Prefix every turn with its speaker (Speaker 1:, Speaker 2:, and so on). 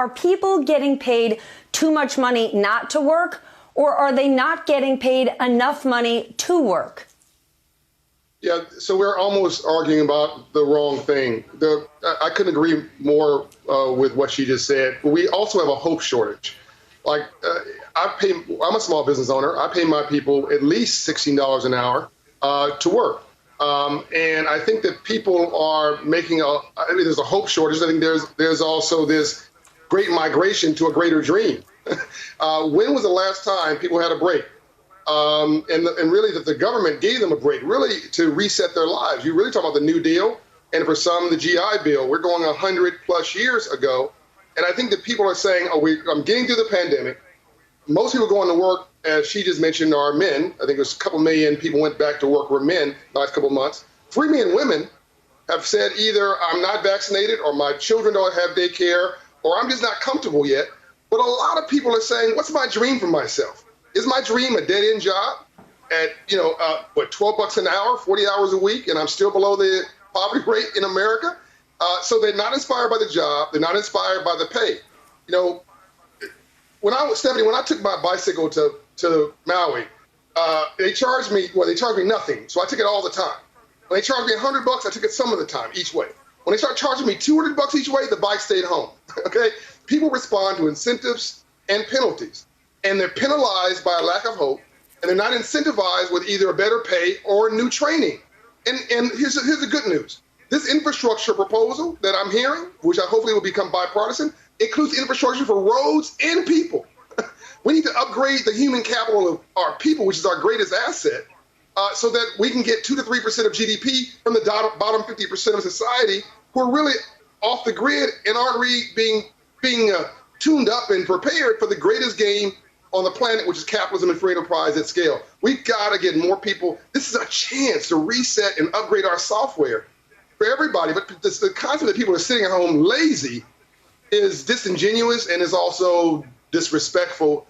Speaker 1: Are people getting paid too much money not to work, or are they not getting paid enough money to work?
Speaker 2: Yeah, so we're almost arguing about the wrong thing. I couldn't agree more with what she just said. But we also have a hope shortage. Like, I'm a small business owner. I pay my people at least $16 an hour to work. And I think that people are making there's a hope shortage. I think there's also this great migration to a greater dream. When was the last time people had a break? And really that the government gave them a break, really to reset their lives. You really talk about the New Deal, and for some, the GI Bill. We're going 100 plus years ago. And I think that people are saying, I'm getting through the pandemic. Most people going to work, as she just mentioned, are men. I think there's a couple million people went back to work were men the last couple of months. 3 million women have said either I'm not vaccinated or my children don't have daycare or I'm just not comfortable yet. But a lot of people are saying, what's my dream for myself? Is my dream a dead-end job at, 12 bucks an hour, 40 hours a week, and I'm still below the poverty rate in America? So they're not inspired by the job. They're not inspired by the pay. When I took my bicycle to Maui, they charged me nothing. So I took it all the time. When they charged me $100, I took it some of the time each way. When they started charging me $200 each way, the bike stayed home. Okay? People respond to incentives and penalties. And they're penalized by a lack of hope, and they're not incentivized with either a better pay or new training. And here's the good news. This infrastructure proposal that I'm hearing, which I hopefully will become bipartisan, includes infrastructure for roads and people. We need to upgrade the human capital of our people, which is our greatest asset, so that we can get 2 to 3% of GDP from the bottom 50% of society who are really off the grid and aren't really being tuned up and prepared for the greatest game on the planet, which is capitalism and free enterprise at scale. We've got to get more people. This is a chance to reset and upgrade our software for everybody. But the concept that people are sitting at home lazy is disingenuous and is also disrespectful